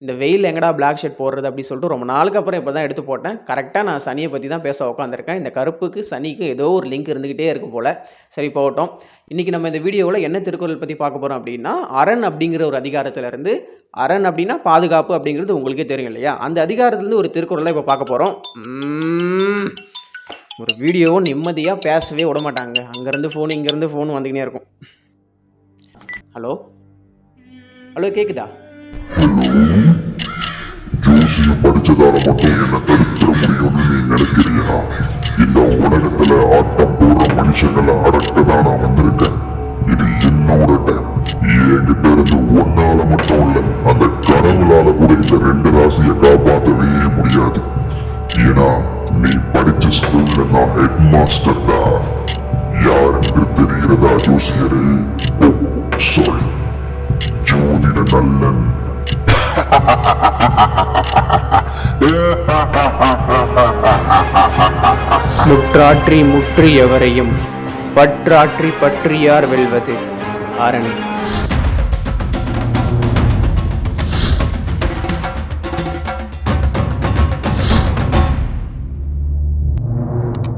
இந்த வெயில்ல எங்கடா பிளாக் ஷர்ட் போடுறது அப்படின்னு சொல்லிட்டு ரொம்ப நாளுக்கு அப்புறம் இப்போ தான் எடுத்து போட்டேன். கரெக்ட்டா நான் சனிய பத்தி தான் பேச உட்காந்துருக்கேன். இந்த கருப்புக்கு, சனிக்கு ஏதோ ஒரு லிங்க் இருந்துகிட்டே இருக்கு போல. சரி போகட்டும். இன்னைக்கு நம்ம இந்த வீடியோவுல என்ன திருக்குறள் பத்தி பார்க்க போறோம் அப்படின்னா, அரண் அப்படிங்கிற ஒரு அதிகாரத்துல இருந்து, அரண் அப்படின்னா பாதுகாப்பு அப்படிங்கிறது உங்களுக்கே தெரியும் இல்லையா? அந்த அதிகாரத்திலிருந்து ஒரு திருக்குறள இப்போ பார்க்க போறோம். ஒரு வீடியோவும் நிம்மதியா பேசவே விடமாட்டாங்க. அங்கேருந்து ஃபோன், இங்கேருந்து ஃபோன் வந்துக்கினே இருக்கும். ஹலோ? ஹலோ கேக்குதா? ஜோசியம் படிச்சதால மட்டும் என்ன தடுத்துட முடியும்னு நீ நினைக்கிறியா? இந்த உலகத்துல ஆட்டம் போடுற மனுஷங்களை அடக்கதான் நான் வந்திருக்கேன். இது என்னோட டைம். என்கிட்ட இருந்து ஒன்னால மட்டும் இல்ல, அந்த கடவுளால கூட இந்த 2 ராசியை காப்பாற்றவே முடியாது. ஏன்னா நீ படிச்ச ஸ்கூல்ல நான் ஹெட் மாஸ்டர் தான். யாருக்கு தெரிகிறதா ஜோசியரே? சாரி, ஜோதிட நல்லன். முற்றாற்றி முற்றி எவரையும் பற்றாற்றி பற்றியார் வெல்வது அரண்.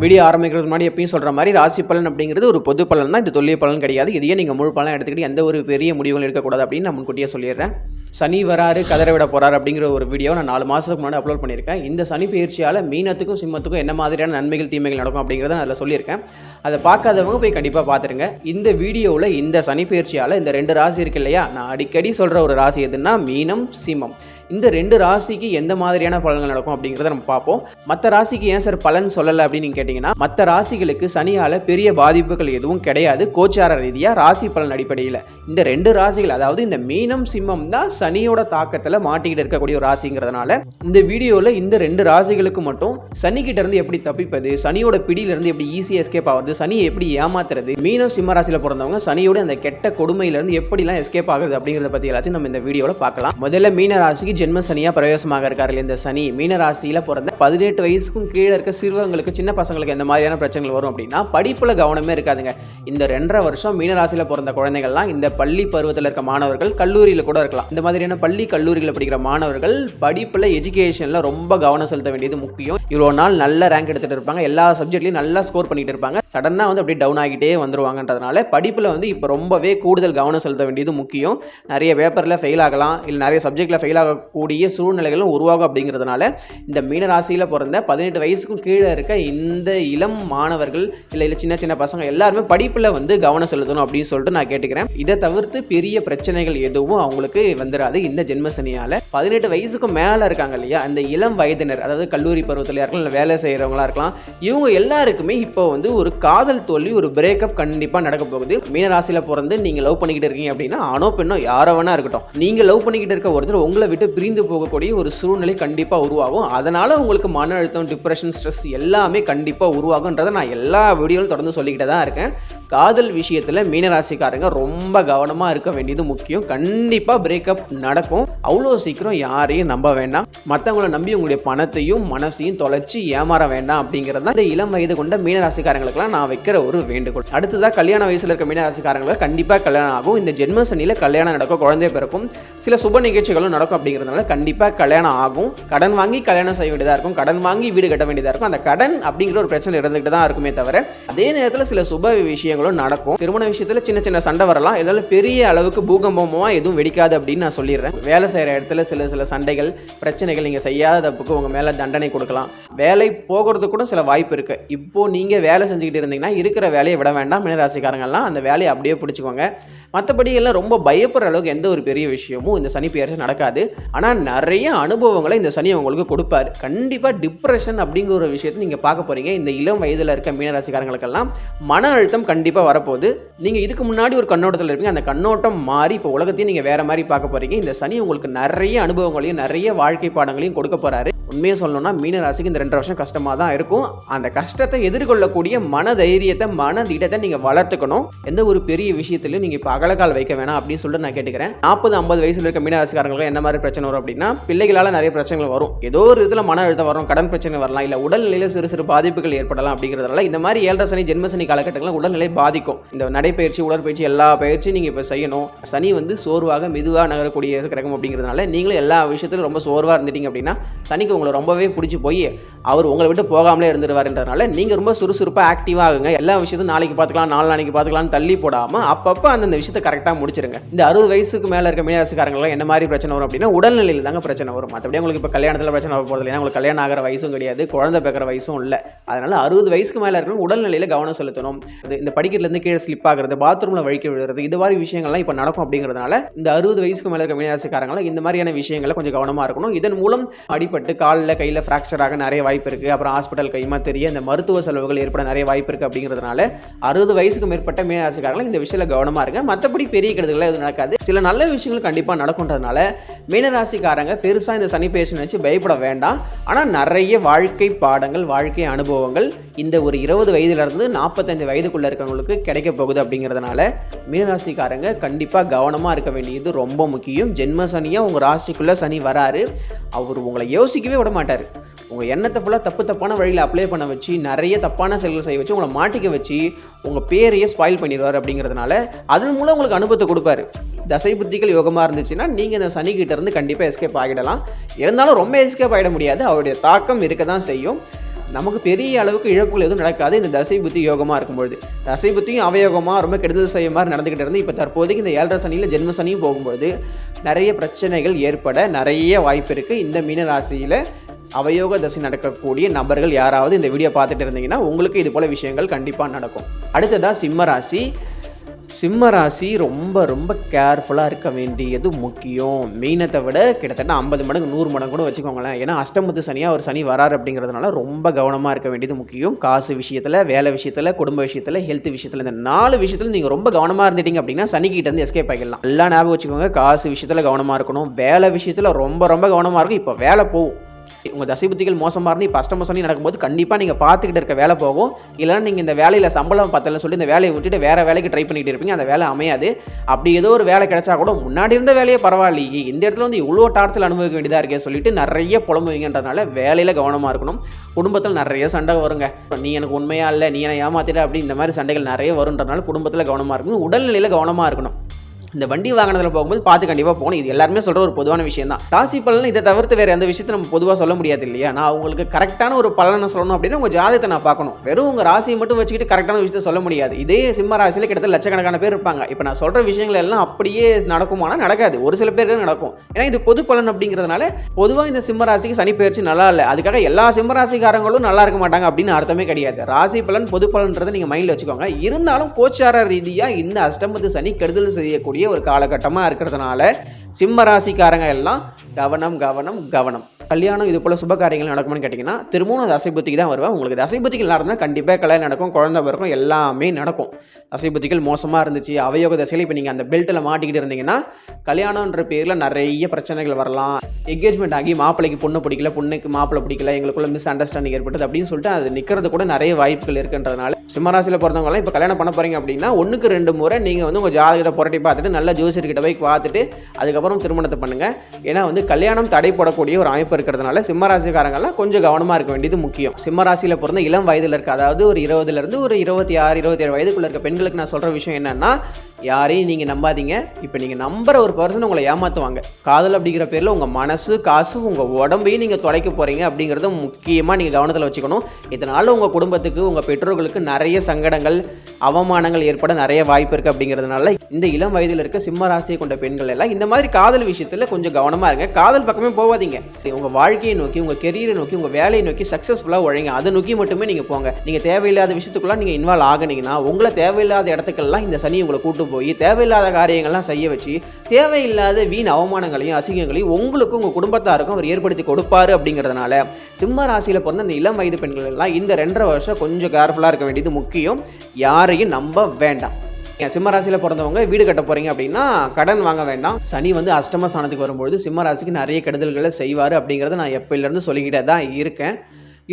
வீடியோ ஆரம்பிக்கிறதுக்கு முன்னாடி எப்பயும் சொல்கிற மாதிரி ராசி பலன் அப்படிங்கிறது ஒரு பொது பலன் தான், இது தொல்லிய பலன் கிடையாது. இதையே நீங்கள் முழு பலன் எடுத்துக்கிட்டு எந்த ஒரு பெரிய முடிவுகள் இருக்கக்கூடாது அப்படின்னு நான் முன்கூட்டியே சொல்லிடுறேன். சனி வராரு, கதற விட போறாரு அப்படிங்கிற ஒரு வீடியோ நான் 4 மாதத்துக்கு முன்னாடி அப்லோட் பண்ணியிருக்கேன். இந்த சனி பயிற்சியால் மீனத்துக்கும் சிம்மத்துக்கும் என்ன மாதிரியான நன்மைகள் தீமைகள் நடக்கும் அப்படிங்கிறத நான் அதில் சொல்லியிருக்கேன். அதை பார்க்காதவங்க போய் கண்டிப்பாக பார்த்துருங்க. இந்த வீடியோவில் இந்த சனி பயிற்சியால் இந்த 2 ராசி இருக்கு இல்லையா, நான் அடிக்கடி சொல்கிற ஒரு ராசி எதுன்னா மீனம், சிம்மம். இந்த 2 ராசிக்கு எந்த மாதிரியான பலன்கள் நடக்கும் அப்படிங்கிறத நம்ம பார்ப்போம். மற்ற ராசிக்கு ஏன் சார் பலன் சொல்லலை அப்படின்னு நீங்கள் கேட்டிங்கன்னா, மற்ற ராசிகளுக்கு சனியால் பெரிய பாதிப்புகள் எதுவும் கிடையாது. கோச்சார ரீதியாக ராசி பலன் அடிப்படையில் இந்த 2 ராசிகள், அதாவது இந்த மீனம், சிம்மம் தான் சனியோட தாக்கத்தில் மாட்டிக்கிட்டு இருக்கக்கூடிய ஒரு ராசிங்கிறதுனால இந்த வீடியோவில் இந்த 2 ராசிகளுக்கு மட்டும் சனிக்கிட்ட இருந்து எப்படி தப்பிப்பது, சனியோட பிடியிலிருந்து எப்படி ஈஸியாக எஸ்கேப் ஆகுது, சனியை எப்படி ஏமாத்துறது, மீனம் சிம்ம ராசியில் பிறந்தவங்க சனியோட அந்த கெட்ட கொடுமையிலிருந்து எப்படிலாம் எஸ்கேப் ஆகுது அப்படிங்கிறத பற்றி எல்லாத்தையும் நம்ம இந்த வீடியோவில் பார்க்கலாம். முதல்ல மீன ராசிக்கு ஜென்ம சனியா பிரவேசமாக இருக்காரு இந்த சனி. மீன ராசியில பிறந்த 18 வயசுக்கும் கீழே இருக்க சிறுவங்களுக்கு, சின்ன பசங்களுக்கு எந்த மாதிரியான பிரச்சனைகள் வரும் அப்படின்னா, படிப்புல கவனமே இருக்காதுங்க. இந்த 2.5 வருஷம் மீன ராசியில பிறந்த குழந்தைகள்லாம் இந்த பள்ளி பருவத்தில் இருக்க மாணவர்கள் கல்லூரியில கூட இருக்கலாம். இந்த மாதிரியான பள்ளி கல்லூரியில் படிக்கிற மாணவர்கள் படிப்புல எஜுகேஷன்ல ரொம்ப கவனம் செலுத்த வேண்டியது முக்கியம். இவ்வளவு நாள் நல்ல ரேங்க் எடுத்துட்டு இருப்பாங்க, எல்லா சப்ஜெக்ட்லயும் நல்லா ஸ்கோர் பண்ணிட்டு இருப்பாங்க. சடனா அப்படியே டவுன் ஆகிட்டே வந்துருவாங்கன்றதுனால படிப்புல இப்போ ரொம்பவே கூடுதல் கவனம் செலுத்த வேண்டியது முக்கியம். நிறைய பேப்பர்ல ஃபெயில் ஆகலாம், இல்லை நிறைய சப்ஜெக்ட்ல ஃபெயில் ஆகக்கூடிய சூழ்நிலைகளும் உருவாகும். அப்படிங்கிறதுனால இந்த மீனராசியில பிறந்த 18 வயசுக்கும் கீழே இருக்க இந்த இளம் மாணவர்கள் இல்லை சின்ன சின்ன பசங்க எல்லாருமே படிப்புல கவனம் செலுத்தணும் அப்படின்னு சொல்லிட்டு நான் கேட்டுக்கிறேன். இதை தவிர்த்து பெரிய பிரச்சனைகள் எதுவும் அவங்களுக்கு வந்துடாது இந்த ஜென்ம சனியால. 18 வயசுக்கு மேல இருக்காங்க இல்லையா, அந்த இளம் வயதினர், அதாவது கல்லூரி பருவத்தில் இருக்கலாம், இல்லை வேலை செய்யறவங்களா இருக்கலாம், இவங்க எல்லாருக்குமே இப்போ ஒரு காதல் தோல்வி, ஒரு பிரேக்கப் கண்டிப்பா நடக்க போகுது. மீனராசியில பிறந்து நீங்க லவ் பண்ணிக்கிட்டு இருக்கீங்க அப்படின்னா, ஆணோ பெண்ணோ யாரோ வேணா இருக்கட்டும், நீங்க லவ் பண்ணிக்கிட்டு இருக்க ஒருத்தர் உங்களை விட்டு பிரிந்து போகக்கூடிய ஒரு சூழ்நிலை கண்டிப்பா உருவாகும். அதனால உங்களுக்கு மன அழுத்தம், டிப்ரெஷன், ஸ்ட்ரெஸ் எல்லாமே கண்டிப்பா உருவாகும்ன்றதை நான் எல்லா வீடியோவும் தொடர்ந்து சொல்லிக்கிட்டே தான் இருக்கேன். காதல் விஷயத்துல மீனராசிக்காரங்க ரொம்ப கவனமா இருக்க வேண்டியது முக்கியம். கண்டிப்பா பிரேக்கப் நடக்கும். அவ்வளோ சீக்கிரம் யாரையும் நம்ப வேண்டாம். மற்றவங்களை நம்பி உங்களுடைய பணத்தையும் மனசையும் தொலைச்சி ஏமாற வேண்டாம் அப்படிங்கிறது தான் இந்த இளம் வயது கொண்ட மீனராசிக்காரங்களுக்குலாம் நான் வைக்கிற ஒரு வேண்டுகோள். அடுத்ததாக கல்யாண வயசுல இருக்க மீனராசிக்காரங்களுக்கு கண்டிப்பாக கல்யாணம் ஆகும். இந்த ஜென்ம சனியில கல்யாணம் நடக்கும், குழந்தை பிறக்கும், சில சுப நிகழ்ச்சிகளும் நடக்கும். அப்படிங்கிறதுனால கண்டிப்பாக கல்யாணம் ஆகும். கடன் வாங்கி கல்யாணம் செய்ய வேண்டியதாக இருக்கும், கடன் வாங்கி வீடு கட்ட வேண்டியதாக இருக்கும். அந்த கடன் அப்படிங்கிற ஒரு பிரச்சனை இருந்துகிட்டு தான் இருக்குமே தவிர, அதே நேரத்தில் சில சுப விஷயங்களும் நடக்கும். திருமண விஷயத்தில் சின்ன சின்ன சண்டை வரலாம், இதெல்லாம் பெரிய அளவுக்கு பூகம்பமாக எதுவும் வெடிக்காது அப்படின்னு நான் சொல்லிடுறேன். வேலை செய்கிற இடத்துல சில சண்டைகள், பிரச்சனைகள், நீங்கள் செய்யாத தப்புக்கு உங்கள் மேலே தண்டனை கொடுக்கலாம். வேலை போகிறதுக்கு கூட சில வாய்ப்பு இருக்கு. இப்போ நீங்கள் வேலை செஞ்சுக்கிட்டு இருந்தீங்கன்னா இருக்கிற வேலையை விட வேண்டாம். மீனராசிக்காரங்கெல்லாம் அந்த வேலையை அப்படியே பிடிச்சிக்கோங்க. மற்றபடி எல்லாம் ரொம்ப பயப்படுற அளவுக்கு எந்த ஒரு பெரிய விஷயமும் இந்த சனி பெயர்ச்சி நடக்காது. ஆனால் நிறைய அனுபவங்களை இந்த சனி உங்களுக்கு கொடுப்பாரு. கண்டிப்பாக டிப்ரெஷன் அப்படிங்கிற ஒரு விஷயத்தை நீங்கள் பார்க்க போறீங்க. இந்த இளம் வயதில் இருக்க மீனராசிக்காரங்களுக்கெல்லாம் மன அழுத்தம் கண்டிப்பாக வரப்போகுது. நீங்கள் இதுக்கு முன்னாடி ஒரு கண்ணோட்டத்தில் இருப்பீங்க, அந்த கண்ணோட்டம் மாறி இப்போ உலகத்தையும் நீங்கள் வேற மாதிரி பார்க்க போறீங்க. இந்த சனி உங்களுக்கு நிறைய அனுபவங்களையும் நிறைய வாழ்க்கை பாடங்களையும் கொடுக்க போறாரு. உண்மையை சொல்லணும்னா மீன ராசிக்கு இந்த 2 வருஷம் கஷ்டமாக தான் இருக்கும். அந்த கஷ்டத்தை எதிர்கொள்ளக்கூடிய மன தைரியத்தை, மன திடத்தை நீங்கள் வளர்த்துக்கணும். எந்த ஒரு பெரிய விஷயத்திலையும் நீங்கள் இப்போ அகலக்கால் வைக்க வேணாம் அப்படின்னு சொல்லிட்டு நான் கேட்டுக்கிறேன். 40-50 வயசில் இருக்க மீன ராசிக்காரங்களுக்கு என்ன மாதிரி பிரச்சனை வரும் அப்படின்னா, பிள்ளைகளால் நிறைய பிரச்சனைகள் வரும். ஏதோ ஒரு இதில் மன அழுத்தம் வரும், கடன் பிரச்சனை வரலாம், இல்லை உடல்நிலையில் சிறு சிறு பாதிப்புகள் ஏற்படலாம். அப்படிங்கிறதுனால இந்த மாதிரி 7.5 சனி ஜென்ம சனி காலகட்டங்களில் உடல்நிலை பாதிக்கும். இந்த நடைப்பயிற்சி, உடற்பயிற்சி, எல்லா பயிற்சியும் நீங்கள் இப்போ செய்யணும். சனி சோர்வாக மெதுவாக நகரக்கூடிய கிரகம் அப்படிங்கிறதுனால நீங்களும் எல்லா விஷயத்திலும் ரொம்ப சோர்வாக இருந்துட்டீங்க அப்படின்னா சனிக்கு உங்களை ரொம்பவே பிடிச்சி போய் அவர் உங்களை விட்டு போகாமலே இருந்துருவாருன்றதுனால நீங்கள் ரொம்ப சுறுசுறுப்பாக ஆக்டிவாக ஆகுங்க. எல்லா விஷயத்தையும் நாளைக்கு பார்த்துக்கலாம், நாளைக்கு பார்த்துக்கலாம்னு தள்ளி போடாமல் அப்பப்போ அந்த விஷயத்தை கரெக்டாக முடிச்சிருங்க. இந்த 60 வயசுக்கு மேலே இருக்க மீனராசிக்காரங்களாம் என்ன மாதிரி பிரச்சனை வரும் அப்படின்னா, உடல்நிலையில் தாங்க பிரச்சனை வரும். மற்றபடி உங்களுக்கு இப்போ கல்யாணத்தில் பிரச்சனை வர போகிறது இல்லை. உங்களுக்கு கல்யாணம் ஆகிற வயசும் கிடையாது, குழந்தை பிறக்கிற வயசும் இல்லை. அதனால 60 வயசுக்கு மேலே இருக்கிற உடல்நிலையில் கவனம் செலுத்தணும். இந்த படிக்கட்டிலேருந்து கீழே ஸ்லிப் ஆகிறது, பாத்ரூமில் வழிக்க விழுறது, இது மாதிரி விஷயங்கள்லாம் இப்போ நடக்கும். அப்படிங்கிறதுனால இந்த 60 வயசுக்கு மேலே இருக்க மீனராசிக்காரங்களாம் இந்த மாதிரியான விஷயங்களை கொஞ்சம் கவனமாக இருக்கணும். இதன் மூலம் அடிபட்டு காலில் கையில் ஃப்ராக்சர் ஆக நிறைய வாய்ப்பு இருக்குது. அப்புறம் ஹாஸ்பிட்டல் கைமா தெரிய இந்த மருத்துவ செலவுகள் ஏற்பட நிறைய வாய்ப்பு இருக்குது. அப்படிங்கிறதுனால 60 வயசுக்கு மேற்பட்ட மீனராசிக்காரங்களும் இந்த விஷயத்தில் கவனமாக இருங்க. மற்றபடி பெரிய கெடுதல்கள் எதுவும் நடக்காது. சில நல்ல விஷயங்கள் கண்டிப்பாக நடக்கும்ன்றதுனால மீனராசிக்காரங்க பெருசாக இந்த சனி பெயர்ச்சி நினைச்சு பயப்பட வேண்டாம். ஆனால் நிறைய வாழ்க்கை பாடங்கள், வாழ்க்கை அனுபவங்கள் இந்த ஒரு 20 வயதிலிருந்து 45 வயதுக்குள்ளே இருக்கிறவங்களுக்கு கிடைக்க போகுது. அப்படிங்கிறதுனால மீனராசிக்காரங்க கண்டிப்பாக கவனமாக இருக்க வேண்டியது ரொம்ப முக்கியம். ஜென்ம சனியாக உங்கள் ராசிக்குள்ளே சனி வராரு. அவர் உங்களை யோசிக்கவே விட மாட்டார். உங்கள் எண்ணத்தை ஃபுல்லாக தப்பான வழியில் அப்ளை பண்ண வச்சு, நிறைய தப்பான செயல்கள் செய்ய வச்சு, உங்களை மாட்டிக்க வச்சு உங்கள் பேரையே ஸ்பாயில் பண்ணிடுவார். அப்படிங்கிறதுனால அதன் மூலம் உங்களுக்கு அனுபவத்தை கொடுப்பாரு. தசை புத்திகள் யோகமாக இருந்துச்சுன்னா நீங்கள் இந்த சனிக்கிட்ட இருந்து கண்டிப்பாக எஸ்கேப் ஆகிடலாம். இருந்தாலும் ரொம்ப எஸ்கேப் ஆகிட முடியாது. அவருடைய தாக்கம் இருக்க தான் செய்யும். நமக்கு பெரிய அளவுக்கு இழப்புகள் எதுவும் நடக்காது இந்த தசை புத்தி யோகமாக இருக்கும்பொழுது. தசை புத்தியும் அவயோகமாக ரொம்ப கெடுதல் செய்ய மாதிரி நடந்துக்கிட்டு இருந்து இப்போ தற்போதைக்கு இந்த 7.5 சனியில் ஜென்ம சனியும் போகும்போது நிறைய பிரச்சனைகள் ஏற்பட நிறைய வாய்ப்பு இருக்குது. இந்த மீன ராசியில் அவயோக தசை நடக்கக்கூடிய நபர்கள் யாராவது இந்த வீடியோ பார்த்துட்டு இருந்தீங்கன்னா உங்களுக்கு இது போல விஷயங்கள் கண்டிப்பாக நடக்கும். அடுத்ததாக சிம்ம ராசி. சிம்ம ராசி ரொம்ப ரொம்ப கேர்ஃபுல்லாக இருக்க வேண்டியது முக்கியம். மீனத்தை விட கிட்டத்தட்ட 50 மடங்கு 100 மடங்கு கூட வச்சுக்கோங்களேன். ஏன்னா அஷ்டமத்து சனியாக ஒரு சனி வராரு. அப்படிங்கிறதுனால ரொம்ப கவனமாக இருக்க வேண்டியது முக்கியம். காசு விஷயத்தில், வேலை விஷயத்தில், குடும்ப விஷயத்தில், ஹெல்த் விஷயத்தில், இந்த 4 விஷயத்தில் நீங்கள் ரொம்ப கவனமாக இருந்துட்டீங்க அப்படின்னா சனிக்கிட்ட இருந்து எஸ்கேப் ஆகிடலாம். எல்லாம் ஞாபகம் வச்சுக்கோங்க. காசு விஷயத்தில் கவனமாக இருக்கணும், வேலை விஷயத்தில் ரொம்ப ரொம்ப கவனமாக இருக்கும். இப்போ வேலை போகும். உங்கள் தசை புத்திகள் மோசமாக இருந்து இப்போ அஷ்டம சனி நடக்கும்போது கண்டிப்பாக நீங்கள் பார்த்துக்கிட்டு இருக்க வேலை போகும். இல்லைன்னா நீங்கள் இந்த வேலையில் சம்பளம் பத்தலன்னு சொல்லி இந்த வேலையை விட்டுட்டு வேறு வேலைக்கு ட்ரை பண்ணிகிட்டு இருப்பீங்க. அந்த வேலை அமையாது. அப்படி ஏதோ ஒரு வேலை கிடைச்சா கூட முன்னாடி இருந்த வேலையே பரவாயில்லையே, இந்த இடத்துல இவ்வளோ டார்ச்சல் அனுபவிக்க வேண்டியதாக இருக்கே சொல்லிட்டு நிறைய புலம்புவீங்கன்றதுனால வேலையில் கவனமாக இருக்கணும். குடும்பத்தில் நிறைய சண்டை வருங்க. நீ எனக்கு உண்மையாக இல்லை, நீ என்னை ஏமாத்திட்ட அப்படி இந்த மாதிரி சண்டைகள் நிறைய வருன்றதுனால குடும்பத்தில் கவனமாக இருக்கணும். உடல்நிலையில் கவனமாக இருக்கணும். இந்த வண்டி வாகனத்தில் போகும்போது பார்த்து கண்டிப்பாக போகணும். இது எல்லாருமே சொல்கிற ஒரு பொதுவான விஷயம் தான். ராசி பலன் இதை தவிர்த்து வேறு எந்த விஷயத்தை நம்ம பொதுவாக சொல்ல முடியாது இல்லையா? நான் உங்களுக்கு கரெக்டான ஒரு பலனை சொல்லணும் அப்படின்னா உங்கள் ஜாதகத்தை நான் பார்க்கணும். வெறும் உங்கள் ராசியை மட்டும் வச்சுக்கிட்டு கரெக்டான விஷயத்தை சொல்ல முடியாது. இதே சிம்ம ராசியில் கிட்டத்தட்ட லட்சக்கணக்கான பேர் இருப்பாங்க. இப்போ நான் சொல்கிற விஷயங்கள் எல்லாம் அப்படியே நடக்குமானா நடக்காது. ஒரு சில பேருக்கு நடக்கும். ஏன்னா இது பொது பலன் அப்படிங்கிறதுனால பொதுவாக இந்த சிம்ம ராசிக்கு சனி பெயர்ச்சி நல்லா இல்லை, அதுக்காக எல்லா சிம்ம ராசிக்காரங்களும் நல்லா இருக்க மாட்டாங்க அப்படின்னு அர்த்தமே கிடையாது. ராசி பலன் பொது பலன்றதை நீங்கள் மைண்டில் வச்சுக்கோங்க. இருந்தாலும் கோச்சார ரீதியாக இந்த அஷ்டமத்து சனி கெடுதல் செய்யக்கூடிய ஒரு காலகட்டமாக இருக்கிறதுனால சிம்ம ராசிக்காரங்க எல்லாம் கவனம் கவனம் கவனம். கல்யாணம் இது போல சுப காரியங்கள் நடக்கும்னு கேட்டிங்கன்னா திரும்பவும் தசை புத்திக்கு தான் வருவேன். உங்களுக்கு தசை புத்திகள் நடந்தால் கண்டிப்பாக கல்யாணம் நடக்கும், குழந்தை பிறக்கும், எல்லாமே நடக்கும். தசை புத்திகள் மோசமாக இருந்துச்சு, அவயோக தசையில் இப்போ நீங்கள் அந்த பெல்ட்டில் மாட்டிக்கிட்டு இருந்தீங்கன்னா கல்யாணன்ற பேரில் நிறைய பிரச்சனைகள் வரலாம். என்கேஜ்மெண்ட் ஆகி மாப்பிள்ளைக்கு பொண்ணு பிடிக்கல, பொண்ணுக்கு மாப்பிள்ளை பிடிக்கல, எங்களுக்குள்ள மிஸ் அண்டர்ஸ்டாண்டிங் ஏற்பட்டது அப்படின்னு சொல்லிட்டு அது நிற்கிறது கூட நிறைய வாய்ப்புகள் இருக்குன்றதுனால சிம்மராசியில் பிறந்தவங்களாம் இப்போ கல்யாணம் பண்ண போகிறீங்க அப்படின்னா 1க்கு 2 முறை நீங்கள் உங்கள் ஜாதகத்தை புரட்டி பார்த்துட்டு நல்ல ஜோசியர்கிட்ட போய் பார்த்துட்டு அதுக்கப்புறம் திருமணத்தை பண்ணுங்கள். ஏன்னா கல்யாணம் தடைப்படக்கூடிய ஒரு அமைப்பு இருக்கிறதுனால சிம்மராசிக்காரங்கள்லாம் கொஞ்சம் கவனமாக இருக்க வேண்டியது முக்கியம். சிம்மராசியில் பிறந்த இளம் வயதில் இருக்க, அதாவது ஒரு 20லேருந்து ஒரு 26, 27 வயதுக்குள்ள இருக்க பெண்களுக்கு நான் சொல்கிற விஷயம் என்னன்னா, யாரையும் நீங்கள் நம்பாதீங்க. இப்போ நீங்கள் நம்புற ஒரு பர்சன் உங்களை ஏமாற்றுவாங்க. காதல் அப்படிங்கிற பேரில் உங்கள் மனசு, காசு, உங்கள் உடம்பையும் நீங்கள் தொலைக்க போகிறீங்க அப்படிங்கிறத முக்கியமாக நீங்கள் கவனத்தில் வச்சுக்கணும். இதனால் உங்கள் குடும்பத்துக்கு, உங்கள் பெற்றோர்களுக்கு நிறைய சங்கடங்கள், அவமானங்கள் ஏற்பட நிறைய வாய்ப்பு இருக்குது. அப்படிங்கிறதுனால இந்த இளம் வயதில் இருக்க சிம்ம ராசியை கொண்ட பெண்கள் எல்லாம் இந்த மாதிரி காதல் விஷயத்தில் கொஞ்சம் கவனமாக இருங்க. காதல் பக்கமே போகாதீங்க. உங்கள் வாழ்க்கையை நோக்கி, உங்கள் கெரியரை நோக்கி, உங்கள் வேலையை நோக்கி சக்ஸஸ்ஃபுல்லாக உழைங்க. அதை நோக்கி மட்டுமே நீங்கள் போங்க. நீங்கள் தேவையில்லாத விஷயத்துக்குலாம் நீங்கள் இன்வால்வ் ஆகினீங்கன்னா உங்களை தேவையில்லாத இடத்துக்கெல்லாம் இந்த சனி உங்களை கூட்டு போய் தேவையில்லாத காரியங்கள்லாம் செய்ய வச்சு தேவையில்லாத வீண் அவமானங்களையும் அசிங்கங்களையும் உங்களுக்கும் உங்கள் குடும்பத்தாருக்கும் அவர் ஏற்படுத்தி கொடுப்பாரு. அப்படிங்கிறதுனால சிம்ம ராசியில் பிறந்த இந்த இளம் வயது பெண்கள் எல்லாம் இந்த 2.5 வருஷம் கொஞ்சம் கேர்ஃபுல்லாக இருக்க வேண்டியது முக்கியம். யாரையும் நம்ப வேண்டாம். சிம்ம ராசியில் பிறந்தவங்க வீடு கட்ட போகிறீங்க அப்படின்னா கடன் வாங்க வேண்டாம். சனி வந்து அஷ்டம ஸ்தானத்துக்கு வரும்பொழுது சிம்ம ராசிக்கு நிறைய கெடுதல்களை செய்வார் அப்படிங்கிறத நான் எப்போலேருந்து சொல்லிக்கிட்டே தான் இருக்கேன்.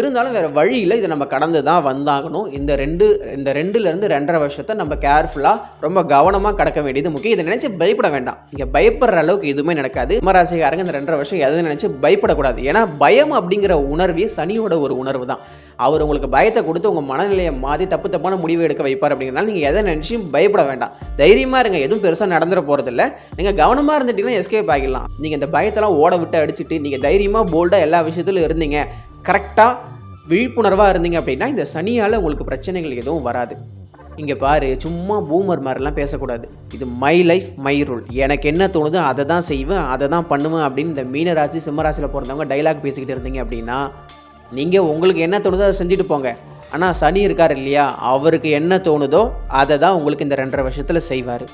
இருந்தாலும் வேறு வழி இல்லை, இதை நம்ம கடந்து தான் வந்தாகணும். இந்த 2லேருந்து 2.5 வருஷத்தை நம்ம கேர்ஃபுல்லாக ரொம்ப கவனமாக கடக்க வேண்டியது முக்கியம். இதை நினச்சி பயப்பட வேண்டாம். இங்கே பயப்படுற அளவுக்கு எதுவுமே நடக்காது. சிம்மராசிக்காரங்க இந்த 2.5 வருஷம் எதை நினச்சி பயப்படக்கூடாது. ஏன்னா பயம் அப்படிங்கிற உணர்வே சனியோட ஒரு உணர்வு தான். அவர் உங்களுக்கு பயத்தை கொடுத்து உங்கள் மனநிலையை மாற்றி தப்பான முடிவு எடுக்க வைப்பார். அப்படிங்கிறனால நீங்கள் எதை நினச்சியும் பயப்பட வேண்டாம். தைரியமாக இருங்க, எதுவும் பெருசாக நடந்துட போகிறதில்ல. நீங்கள் கவனமாக இருந்துட்டீங்கன்னா எஸ்கேப் ஆகிடலாம். நீங்கள் இந்த பயத்தெல்லாம் ஓட விட்டு அடிச்சுட்டு நீங்கள் தைரியமாக போல்டாக எல்லா விஷயத்திலும் இருந்தீங்க, கரெக்டாக விழிப்புணர்வாக இருந்தீங்க அப்படின்னா இந்த சனியால் உங்களுக்கு பிரச்சனைகள் எதுவும் வராது. இங்கே பாரு, சும்மா பூமர் மாதிரிலாம் பேசக்கூடாது. இது மை லைஃப் மை ரூல். எனக்கு என்ன தோணுதோ அதை தான் செய்வேன், அதை தான் பண்ணுவேன் அப்படின்னு இந்த மீனராசி சிம்மராசியில் பிறந்தவங்க டைலாக் பேசிக்கிட்டு இருந்தீங்க அப்படின்னா நீங்கள் உங்களுக்கு என்ன தோணுதோ அதை செஞ்சுட்டு போங்க. ஆனால் சனி இருக்கார் இல்லையா, அவருக்கு என்ன தோணுதோ அதை தான் உங்களுக்கு இந்த 2.5 வருஷத்தில் செய்வார்.